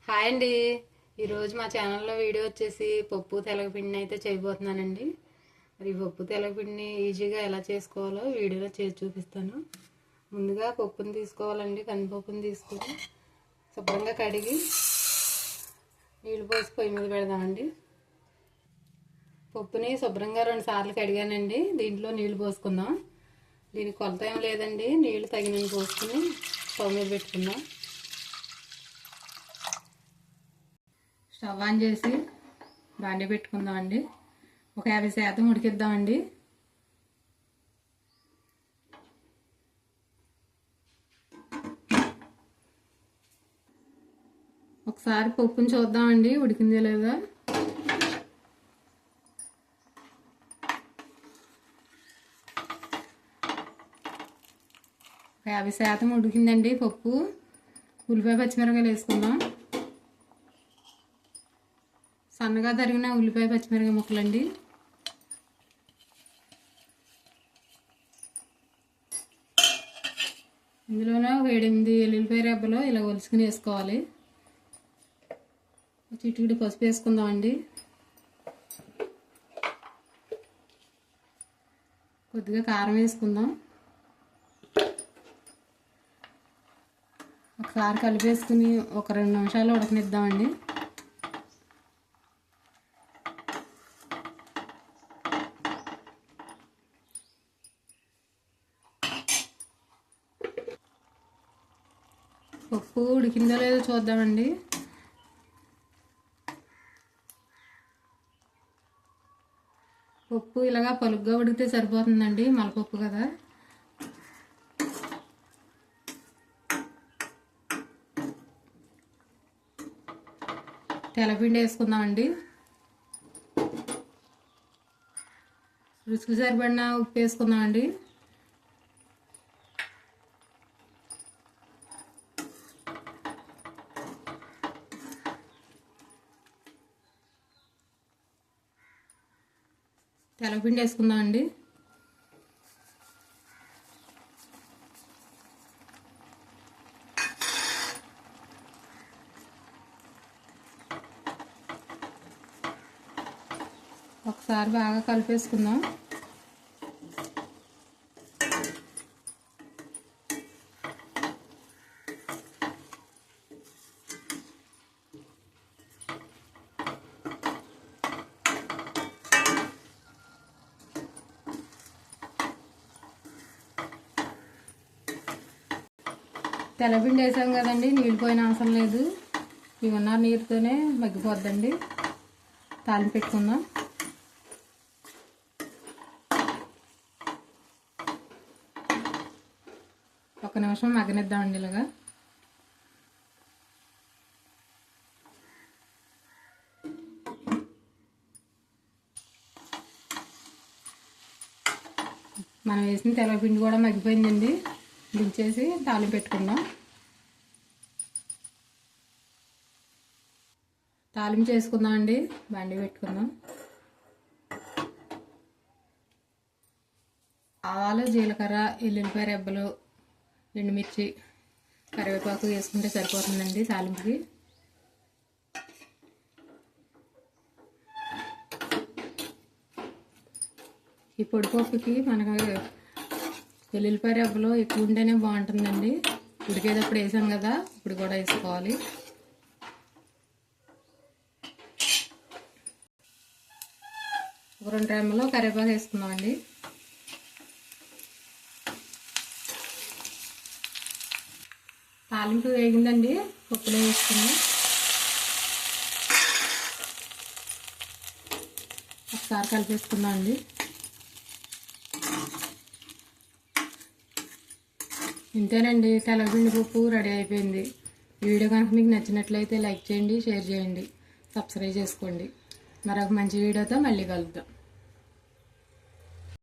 Hi అండి. ఈరోజు మా ఛానల్లో వీడియో వచ్చేసి పప్పు తెలగపిండిని అయితే చేయబోతున్నానండి. మరి పప్పు తెలగపిండిని ఈజీగా ఎలా చేసుకోవాలో వీడియోలో చేసి చూపిస్తాను. ముందుగా పప్పుని తీసుకోవాలండి. కందిపప్పుని తీసుకొని శుభ్రంగా కడిగి నీళ్ళు పోసి పొయ్యి మీద పెడదామండి. పప్పుని శుభ్రంగా 2 సార్లు కడిగానండి. దీంట్లో నీళ్లు పోసుకుందాం. దీనికి కొలత ఏం లేదండి, నీళ్లు తగినన్ని పోసుకుని స్టవ్ మీద పెట్టుకుందాం. స్టవ్ ఆన్ చేసి బాండీ పెట్టుకుందామండి. ఒక 50% ఉడికిద్దామండి. ఒకసారి పప్పుని చూద్దామండి ఉడికిందో లేదా. ఒక 50% ఉడికిందండి పప్పు. ఉల్లిపాయ పచ్చిమిరపకాయలు వేసుకుందాం. సన్నగా తరిగిన ఉల్లిపాయ పచ్చిమిరపకాయ ముక్కలండి. ఇందులోనే 7-8 ఎల్లుల్లిపాయ రెబ్బలు ఇలా ఒలుసుకుని వేసుకోవాలి. చిటికెడు పసుపు వేసుకుందామండి. కొద్దిగా కారం వేసుకుందాం. ఒకసారి కలిపేసుకుని ఒక 2 నిమిషాలు ఉడకనిద్దామండి. పప్పు ఉడికిందో లేదో చూద్దామండి. పప్పు ఇలాగా పలుగ్గా ఉడికితే సరిపోతుందండి, మలపప్పు కదా. తెల్లపిండి వేసుకుందామండి. రుచికి సరిపడిన ఉప్పు వేసుకుందామండి. తెల్లపిండి వేసుకుందామండి. ఒకసారి బాగా కలిపేసుకుందాం. తెల్లపిండి వేసాం కదండి, నీళ్ళు పోయిన అవసరం లేదు. ఈ ఉన్న నీరుతోనే మగ్గిపోద్దండి. తాలింపు పెట్టుకుందాం. ఒక నిమిషం మగ్గనిద్దామండి ఇలాగా. మనం వేసిన తెల్లపిండి కూడా మగ్గిపోయిందండి. దించేసి తాలింపు పెట్టుకుందాం. తాలింపు చేసుకుందాం అండి. బండి పెట్టుకుందాం. ఆవాలు, జీలకర్ర, ఎల్లుల్లిపాయ రెబ్బలు, ఎండుమిర్చి, కరివేపాకు వేసుకుంటే సరిపోతుందండి తాలింపుకి. ఈ పొడిపప్పుకి మనకు వెల్లుల్లిపాయ రెబ్బలు ఎక్కువ ఉంటేనే బాగుంటుందండి. ఉడికేటప్పుడు వేసాం కదా, ఇప్పుడు కూడా వేసుకోవాలి. ఒక 2 రెమ్మలు కరివేపాకు వేసుకుందామండి. తాలింపు వేగిందండి, పప్పులో వేసుకుందాం. ఒకసారి కలిపేసుకుందాం అండి. ఇంతేనండి, తెల్లపిండి పప్పు రెడీ అయిపోయింది. ఈ వీడియో కనుక మీకు నచ్చినట్లయితే లైక్ చేయండి, షేర్ చేయండి, సబ్స్క్రైబ్ చేసుకోండి. మరొక మంచి వీడియోతో మళ్ళీ కలుద్దాం.